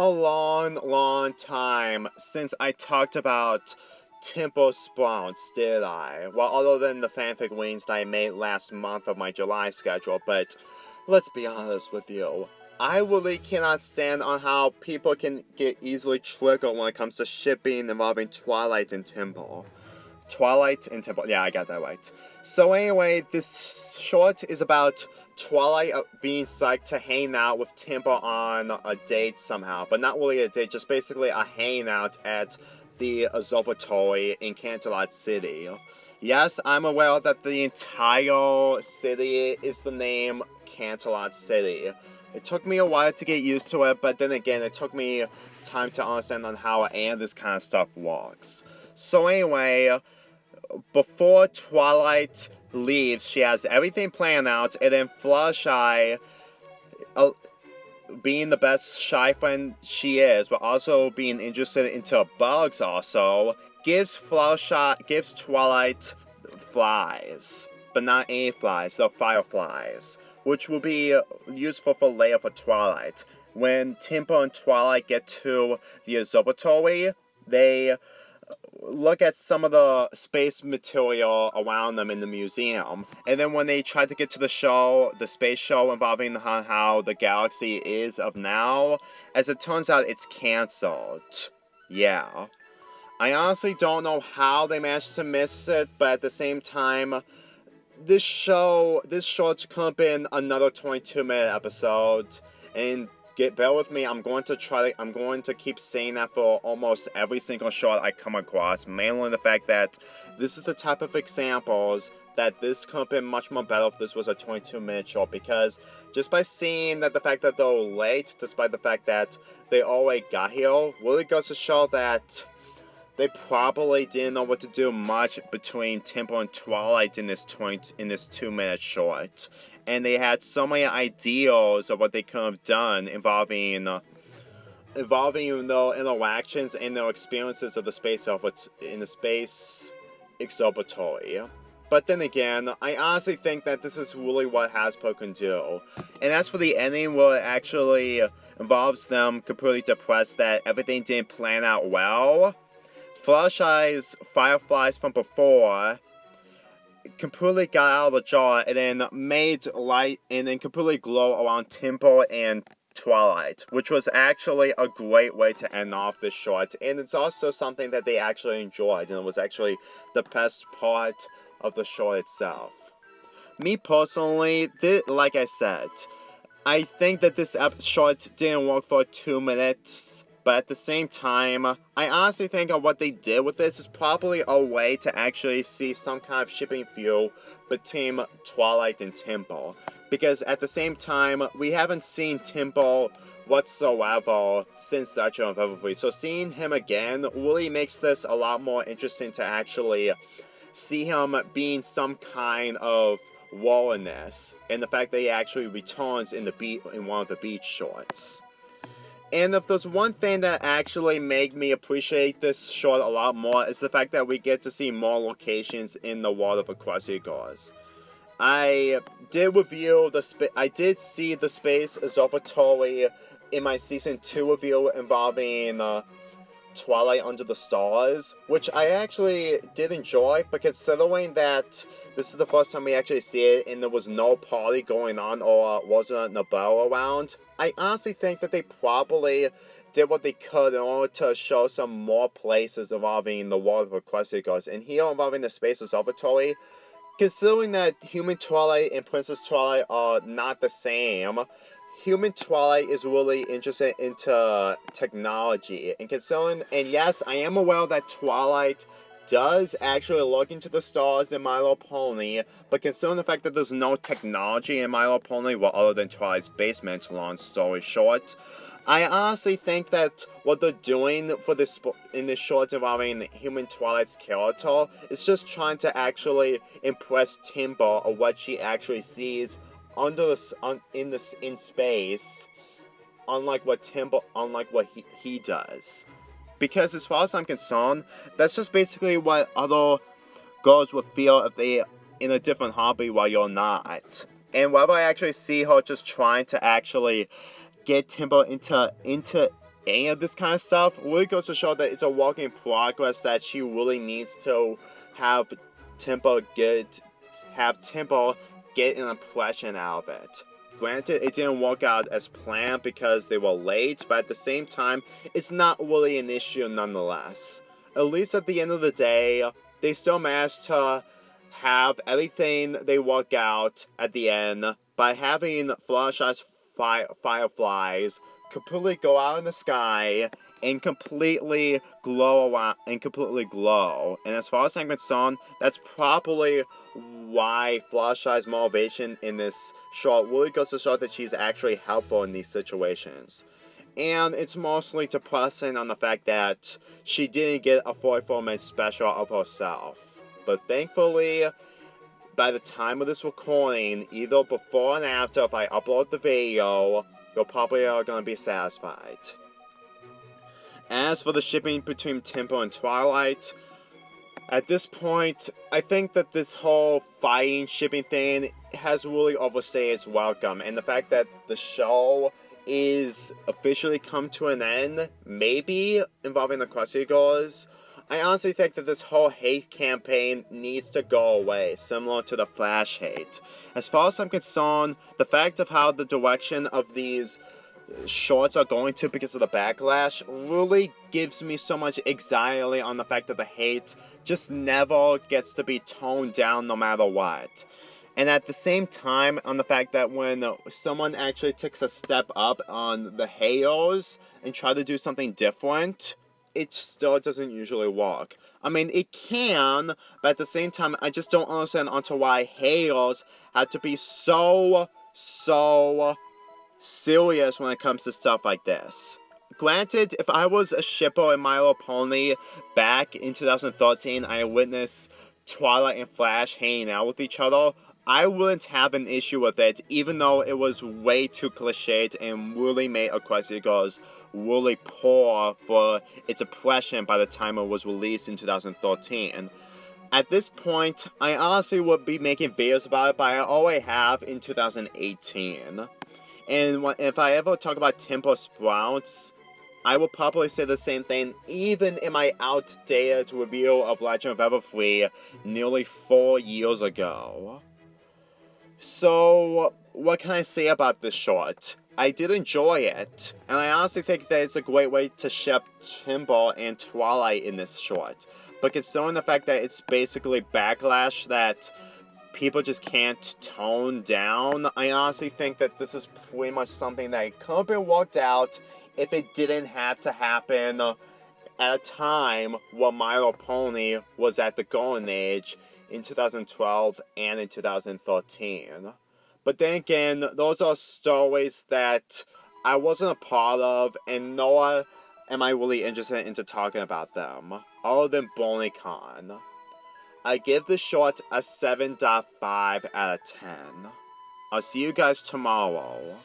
a long time since I talked about Temple Sprouts, did I? Well, other than the fanfic wings that I made last month of my July schedule, but let's be honest with you. I really cannot stand on how people can get easily triggered when it comes to shipping involving Twilight and Temple. Twilight and Temple. Yeah, I got that right. So anyway, this short is about Twilight being psyched to hang out with Temple on a date somehow. But not really a date, just basically a hangout at the observatory in Canterlot City. Yes, I'm aware that the entire city is the name Canterlot City. It took me a while to get used to it, but then again, it took me time to understand on how and this kind of stuff works. So anyway, before Twilight leaves, she has everything planned out, and then Fluttershy, being the best shy friend she is, but also being interested into bugs also, gives Twilight flies. But not any flies, the fireflies, which will be useful for later for Twilight. When Temple and Twilight get to the observatory, they look at some of the space material around them in the museum. And then when they try to get to the show, the space show involving how the galaxy is of now, as it turns out, it's canceled. Yeah. I honestly don't know how they managed to miss it, but at the same time, this short could have been another 22-minute episode, and bear with me, I'm going to keep saying that for almost every single short I come across, mainly the fact that this is the type of examples that this could have been much more better if this was a 22-minute short, because just by seeing that the fact that they're late, despite the fact that they already got here, really goes to show that they probably didn't know what to do much between Temple and Twilight in this 2-minute short. And they had so many ideas of what they could have done involving their interactions and their experiences of the space observatory. But then again, I honestly think that this is really what Hasbro can do. And as for the ending, where it actually involves them completely depressed that everything didn't plan out well, Fluttershy's fireflies from before completely got out of the jar and then made light and then completely glow around Temple and Twilight, which was actually a great way to end off this short. And it's also something that they actually enjoyed, and it was actually the best part of the short itself. Me personally, like I said, I think that this short didn't work for 2 minutes. But at the same time, I honestly think what they did with this is probably a way to actually see some kind of shipping fuel between Twilight and Temple. Because at the same time, we haven't seen Temple whatsoever since the Legend of Everfree. So seeing him again really makes this a lot more interesting to actually see him being some kind of wilderness. And the fact that he actually returns in one of the beach shorts. And if there's one thing that actually made me appreciate this short a lot more, is the fact that we get to see more locations in the world of Equestria. I did see the Space Observatory in my Season 2 review involving Twilight Under the Stars, which I actually did enjoy, but considering that this is the first time we actually see it and there was no party going on or wasn't a bell around, I honestly think that they probably did what they could in order to show some more places involving the world of Equestria. And here involving the Space Observatory, considering that Human Twilight and Princess Twilight are not the same, Human Twilight is really interested into technology. And yes, I am aware that Twilight does actually look into the stars in My Little Pony, but considering the fact that there's no technology in My Little Pony, well, other than Twilight's basement, long story short, I honestly think that what they're doing in this short involving Human Twilight's character is just trying to actually impress Timber of what she actually sees in space, unlike what he does. Because as far as I'm concerned, that's just basically what other girls would feel if they in a different hobby while you're not. And whenever I actually see her just trying to actually get Timber into any of this kind of stuff really goes to show that it's a work in progress, that she really needs to have Tempo get an impression out of it. Granted, it didn't work out as planned because they were late, but at the same time, it's not really an issue nonetheless. At least at the end of the day, they still managed to have everything they work out at the end by having Fluttershy's fireflies completely go out in the sky and completely glow around and as far as I'm concerned, that's probably why Fluttershy's motivation in this short really goes to show that she's actually helpful in these situations. And it's mostly depressing on the fact that she didn't get a 44-minute special of herself. But thankfully, by the time of this recording, either before and after, if I upload the video, you're probably are going to be satisfied. As for the shipping between Tempo and Twilight, at this point, I think that this whole fighting shipping thing has really overstayed its welcome, and the fact that the show is officially come to an end, maybe involving the Equestria girls, I honestly think that this whole hate campaign needs to go away, similar to the Flash hate. As far as I'm concerned, the fact of how the direction of these shorts are going to because of the backlash really gives me so much anxiety on the fact that the hate just never gets to be toned down no matter what. And at the same time, on the fact that when someone actually takes a step up on the haters and try to do something different, it still doesn't usually work. I mean, it can, but at the same time, I just don't understand onto why haters have to be so serious when it comes to stuff like this. Granted, if I was a shipper in My Little Pony back in 2013, I witnessed Twilight and Flash hanging out with each other, I wouldn't have an issue with it, even though it was way too cliched and really made Equestria Girls really poor for its impression by the time it was released in 2013. At this point, I honestly would be making videos about it, but I already have in 2018. And if I ever talk about Tempo Sprouts, I will probably say the same thing even in my outdated review of Legend of Everfree nearly 4 years ago. So, what can I say about this short? I did enjoy it, and I honestly think that it's a great way to ship Tempo and Twilight in this short. But considering the fact that it's basically backlash that people just can't tone down, I honestly think that this is pretty much something that could have been worked out if it didn't have to happen at a time when My Little Pony was at the golden age in 2012 and in 2013. But then again, those are stories that I wasn't a part of, and nor am I really interested into talking about them, other than BonyCon. I give the short a 7.5 out of 10. I'll see you guys tomorrow.